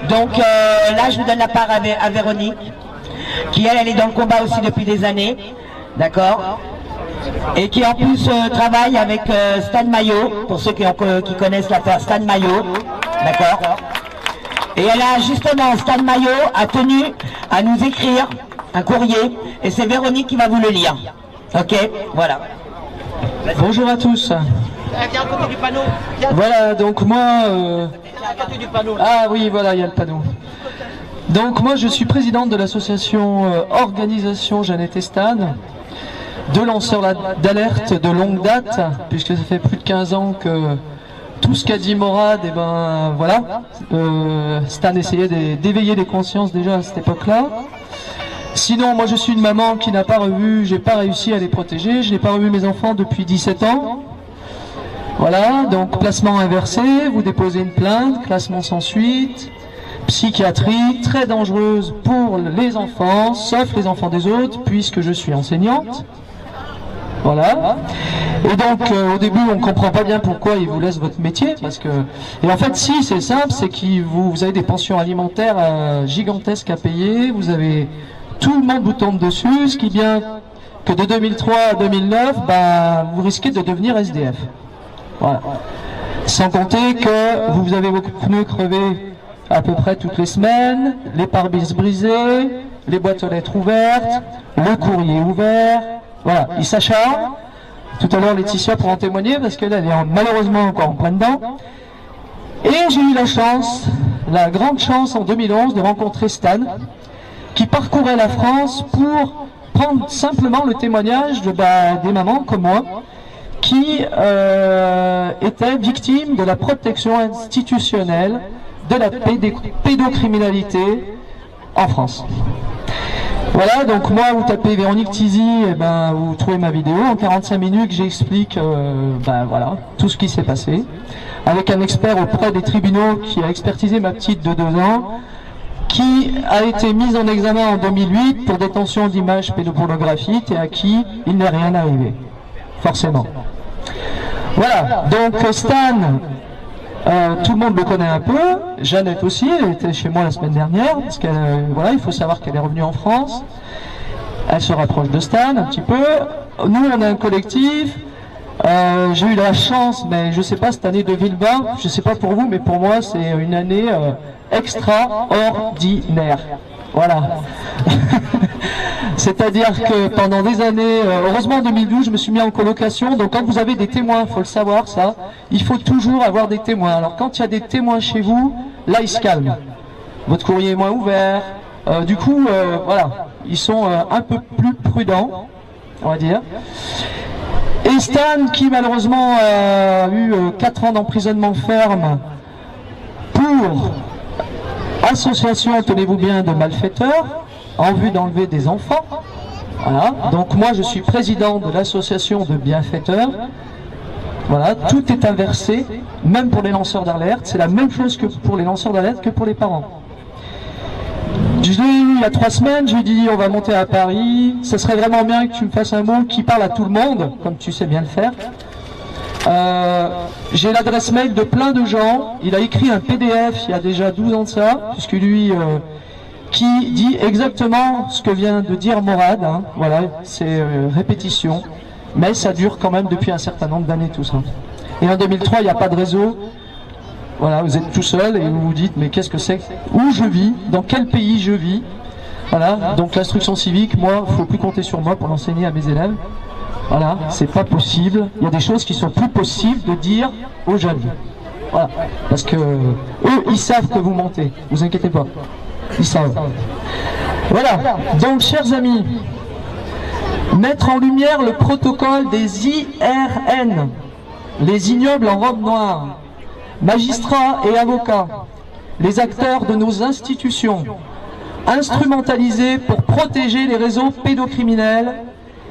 Donc là, je vous donne la part à Véronique, qui elle est dans le combat aussi depuis des années, d'accord, et qui en plus travaille avec Stan Maillot, pour ceux qui connaissent l'affaire Stan Maillot, d'accord. Et elle a justement, Stan Maillot a tenu à nous écrire un courrier, et c'est Véronique qui va vous le lire. Ok, voilà. Bonjour à tous. Viens à côté du panneau. Voilà, donc moi... Viens à côté du panneau. Ah oui, voilà, il y a le panneau. Donc moi, je suis présidente de l'association Organisation Jeannette et Stan, deux lanceurs d'alerte de longue date, puisque ça fait plus de 15 ans que tout ce qu'a dit Morad, et ben voilà, Stan essayait d'éveiller les consciences déjà à cette époque-là. Sinon, moi je suis une maman qui n'a pas revu, j'ai pas réussi à les protéger, je n'ai pas revu mes enfants depuis 17 ans. Voilà, donc placement inversé, vous déposez une plainte, classement sans suite, psychiatrie, très dangereuse pour les enfants, sauf les enfants des autres, puisque je suis enseignante. Voilà. Et donc au début on ne comprend pas bien pourquoi ils vous laissent votre métier, parce que... Et en fait si, c'est simple, c'est que vous avez des pensions alimentaires gigantesques à payer, vous avez... Tout le monde vous tombe dessus, ce qui est bien que de 2003 à 2009, bah, vous risquez de devenir SDF. Voilà. Sans compter que vous avez vos pneus crevés à peu près toutes les semaines, les pare-brises brisées, les boîtes aux lettres ouvertes, le courrier ouvert, voilà, ils s'acharnent. Tout à l'heure Laetitia pourra en témoigner parce qu'elle est malheureusement encore en plein dedans. Et j'ai eu la chance, la grande chance en 2011 de rencontrer Stan, qui parcourait la France pour prendre simplement le témoignage de, des mamans comme moi, qui étaient victimes de la protection institutionnelle de la pédocriminalité en France. Voilà, donc moi, vous tapez Véronique Tizy, et ben, vous trouvez ma vidéo. En 45 minutes, j'explique voilà, tout ce qui s'est passé, avec un expert auprès des tribunaux qui a expertisé ma petite de 2 ans, qui a été mise en examen en 2008 pour détention d'images pédopornographiques et à qui il n'est rien arrivé, forcément. Voilà, donc Stan, tout le monde le connaît un peu, Jeannette aussi, elle était chez moi la semaine dernière, parce qu'elle, voilà, il faut savoir qu'elle est revenue en France, elle se rapproche de Stan un petit peu. Nous on a un collectif, j'ai eu la chance, mais je sais pas, cette année de Villebin, je sais pas pour vous, mais pour moi c'est une année extraordinaire. Voilà. C'est-à-dire que pendant des années, heureusement en 2012, je me suis mis en colocation, donc quand vous avez des témoins, il faut le savoir ça, il faut toujours avoir des témoins. Alors quand il y a des témoins chez vous, là ils se calment. Votre courrier est moins ouvert, du coup, voilà, ils sont un peu plus prudents, on va dire. Et Stan, qui malheureusement a eu 4 ans d'emprisonnement ferme pour association, tenez-vous bien, de malfaiteurs en vue d'enlever des enfants. Voilà, donc moi je suis président de l'association de bienfaiteurs. Voilà, tout est inversé, même pour les lanceurs d'alerte, c'est la même chose que pour les lanceurs d'alerte que pour les parents. Je l'ai eu il y a 3 semaines, je lui ai dit on va monter à Paris, ce serait vraiment bien que tu me fasses un mot qui parle à tout le monde, comme tu sais bien le faire. J'ai l'adresse mail de plein de gens, il a écrit un PDF il y a déjà 12 ans de ça, puisque lui, qui dit exactement ce que vient de dire Morad, hein, voilà, c'est répétition, mais ça dure quand même depuis un certain nombre d'années tout ça. Et en 2003, il n'y a pas de réseau, voilà, vous êtes tout seul et vous vous dites mais qu'est-ce que c'est, où je vis, dans quel pays je vis, voilà, donc l'instruction civique, moi, il ne faut plus compter sur moi pour l'enseigner à mes élèves. Voilà, c'est pas possible. Il y a des choses qui sont plus possibles de dire aux jeunes. Voilà, parce que eux, ils savent que vous mentez. Vous inquiétez pas, ils savent. Voilà. Donc, chers amis, mettre en lumière le protocole des IRN, les ignobles en robe noire, magistrats et avocats, les acteurs de nos institutions, instrumentalisés pour protéger les réseaux pédocriminels.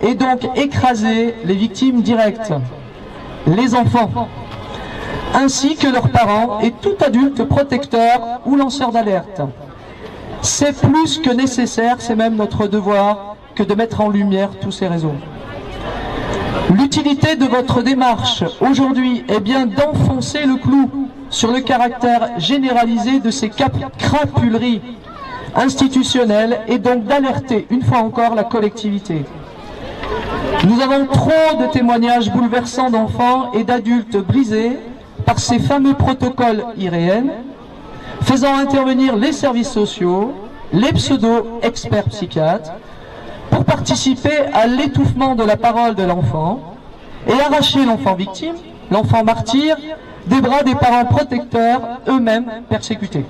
Et donc écraser les victimes directes, les enfants, ainsi que leurs parents et tout adulte protecteur ou lanceur d'alerte. C'est plus que nécessaire, c'est même notre devoir, que de mettre en lumière tous ces réseaux. L'utilité de votre démarche aujourd'hui est bien d'enfoncer le clou sur le caractère généralisé de ces crapuleries institutionnelles et donc d'alerter une fois encore la collectivité. Nous avons trop de témoignages bouleversants d'enfants et d'adultes brisés par ces fameux protocoles irréels, faisant intervenir les services sociaux, les pseudo-experts psychiatres, pour participer à l'étouffement de la parole de l'enfant et arracher l'enfant victime, l'enfant martyr, des bras des parents protecteurs, eux-mêmes persécutés.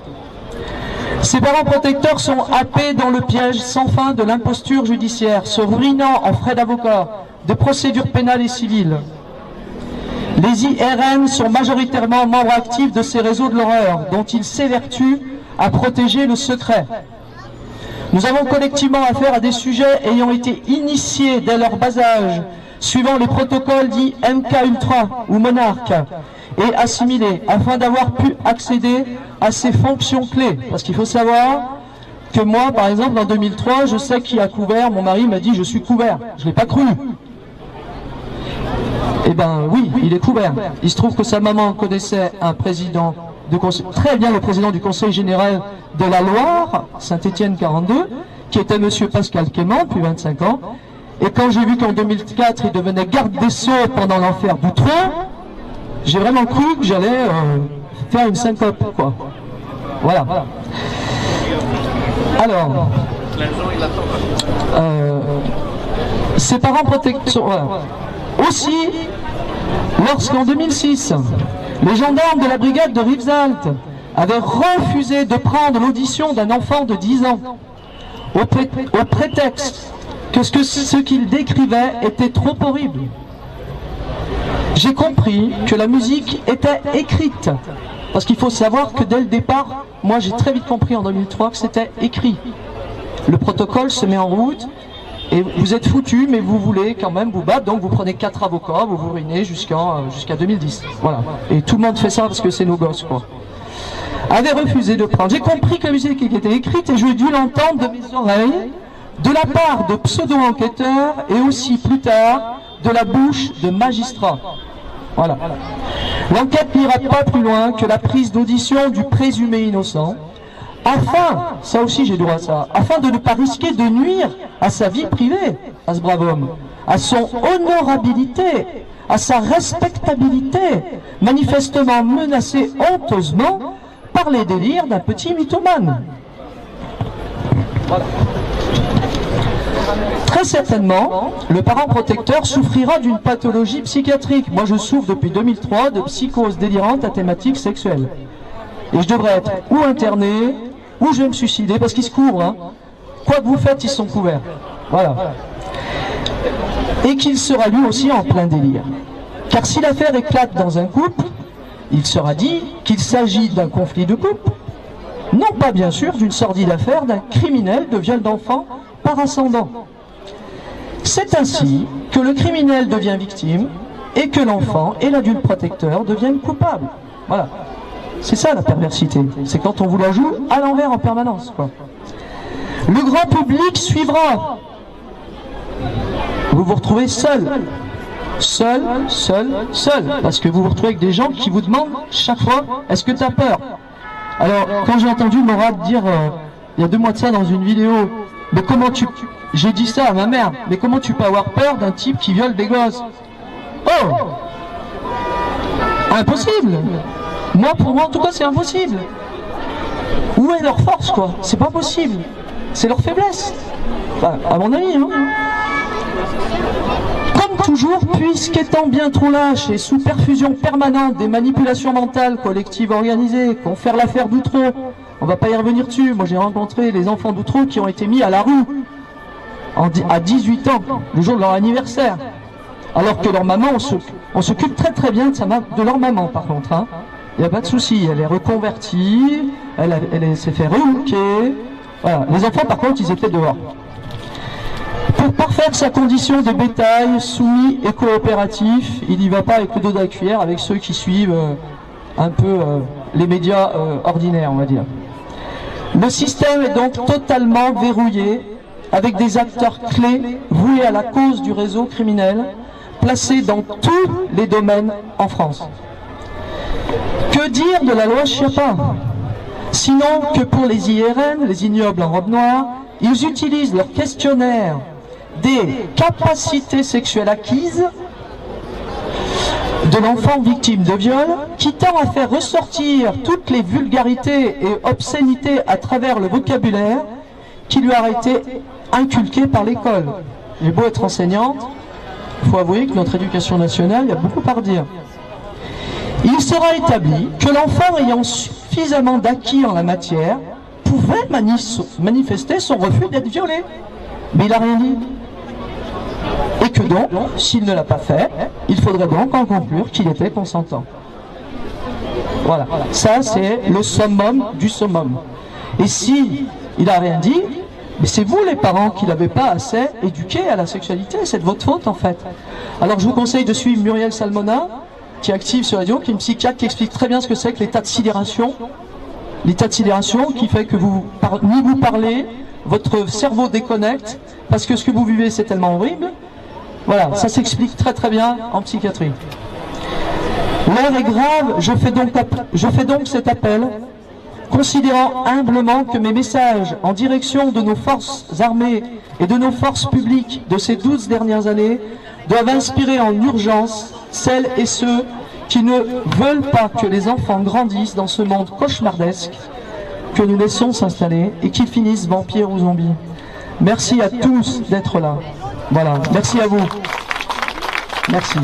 Ces parents protecteurs sont happés dans le piège sans fin de l'imposture judiciaire, se ruinant en frais d'avocat, de procédures pénales et civiles. Les IRN sont majoritairement membres actifs de ces réseaux de l'horreur, dont ils s'évertuent à protéger le secret. Nous avons collectivement affaire à des sujets ayant été initiés dès leur bas âge, suivant les protocoles dits MK Ultra ou Monarque, et assimilés, afin d'avoir pu accéder à ces fonctions clés. Parce qu'il faut savoir que moi, par exemple, en 2003, je sais qui a couvert, mon mari m'a dit « je suis couvert ». Je ne l'ai pas cru. Eh bien oui, il est couvert. Il se trouve que sa maman connaissait un président de conseil, très bien le président du Conseil général de la Loire, Saint-Étienne 42, qui était monsieur Pascal Quément depuis 25 ans. Et quand j'ai vu qu'en 2004, il devenait garde des Sceaux pendant l'enfer d'Outreau, j'ai vraiment cru que j'allais faire une syncope, quoi. Voilà. Alors, ces parents protecteurs... Voilà. Aussi, lorsqu'en 2006, les gendarmes de la brigade de Rivesaltes avaient refusé de prendre l'audition d'un enfant de 10 ans, au prétexte que ce qu'il décrivait était trop horrible. J'ai compris que la musique était écrite, parce qu'il faut savoir que dès le départ, moi j'ai très vite compris en 2003 que c'était écrit. Le protocole se met en route, et vous êtes foutus, mais vous voulez quand même vous battre, donc vous prenez 4 avocats, vous vous ruinez jusqu'à 2010. Voilà. Et tout le monde fait ça parce que c'est nos gosses, quoi. Avait refusé de prendre. J'ai compris que la musique était écrite et j'ai dû l'entendre de mes oreilles, de la part de pseudo-enquêteurs et aussi plus tard de la bouche de magistrats. Voilà. L'enquête n'ira pas plus loin que la prise d'audition du présumé innocent, afin, ça aussi j'ai droit à ça, afin de ne pas risquer de nuire à sa vie privée, à ce brave homme, à son honorabilité, à sa respectabilité, manifestement menacée honteusement par les délires d'un petit mythomane. Voilà. Très certainement, le parent protecteur souffrira d'une pathologie psychiatrique. Moi je souffre depuis 2003 de psychose délirante à thématique sexuelle. Et je devrais être ou interné, ou je vais me suicider, parce qu'ils se couvrent. Hein. Quoi que vous faites, ils sont couverts. Voilà. Et qu'il sera lui aussi en plein délire. Car si l'affaire éclate dans un couple, il sera dit qu'il s'agit d'un conflit de couple, non pas bien sûr d'une sordide affaire d'un criminel de viol d'enfant par ascendant. C'est ainsi que le criminel devient victime et que l'enfant et l'adulte protecteur deviennent coupables. Voilà. C'est ça la perversité. C'est quand on vous la joue à l'envers en permanence, quoi. Le grand public suivra. Vous vous retrouvez seul. Seul. Parce que vous vous retrouvez avec des gens qui vous demandent chaque fois, est-ce que tu as peur? Alors, quand j'ai entendu Morad dire, il y a 2 mois de ça dans une vidéo, mais comment tu... J'ai dit ça à ma mère, mais comment tu peux avoir peur d'un type qui viole des gosses? Oh! Impossible! Moi, pour moi, en tout cas, c'est impossible. Où est leur force, quoi? C'est pas possible. C'est leur faiblesse. Enfin, à mon avis, hein. Comme toujours, puisqu'étant bien trop lâche et sous perfusion permanente des manipulations mentales collectives organisées, confère l'affaire d'Outreau, on va pas y revenir dessus. Moi, j'ai rencontré les enfants d'Outreau qui ont été mis à la rue à 18 ans, le jour de leur anniversaire. Alors que leur maman, on s'occupe très très bien de leur maman, par contre, hein. Il n'y a pas de souci, elle est reconvertie, elle s'est fait relooker. Voilà. Les enfants, par contre, ils étaient dehors. Pour parfaire sa condition de bétail, soumis et coopératif, il n'y va pas avec le dos de la cuillère, avec ceux qui suivent un peu les médias ordinaires, on va dire. Le système est donc totalement verrouillé, avec des acteurs clés voués à la cause du réseau criminel, placés dans tous les domaines en France. Que dire de la loi Schiappa? Sinon que pour les IRN, les ignobles en robe noire, ils utilisent leur questionnaire des capacités sexuelles acquises de l'enfant victime de viol, qui tend à faire ressortir toutes les vulgarités et obscénités à travers le vocabulaire qui lui a été inculqué par l'école. J'ai beau être enseignante, il faut avouer que notre éducation nationale, il y a beaucoup à redire. Il sera établi que l'enfant ayant suffisamment d'acquis en la matière pouvait manifester son refus d'être violé. Mais il n'a rien dit. Et que donc, s'il ne l'a pas fait, il faudrait donc en conclure qu'il était consentant. Voilà, ça c'est le summum du summum. Et si il n'a rien dit, mais c'est vous les parents qui ne l'avez pas assez éduqué à la sexualité, c'est de votre faute en fait. Alors je vous conseille de suivre Muriel Salmona, qui est active sur Radio, qui est une psychiatre qui explique très bien ce que c'est que l'état de sidération. L'état de sidération qui fait que ni vous parlez, votre cerveau déconnecte, parce que ce que vous vivez c'est tellement horrible. Voilà, ça s'explique très très bien en psychiatrie. L'heure est grave, je fais donc cet appel, considérant humblement que mes messages en direction de nos forces armées et de nos forces publiques de ces 12 dernières années doivent inspirer en urgence celles et ceux qui ne veulent pas que les enfants grandissent dans ce monde cauchemardesque que nous laissons s'installer et qu'ils finissent vampires ou zombies. Merci à tous d'être là. Voilà, merci à vous. Merci.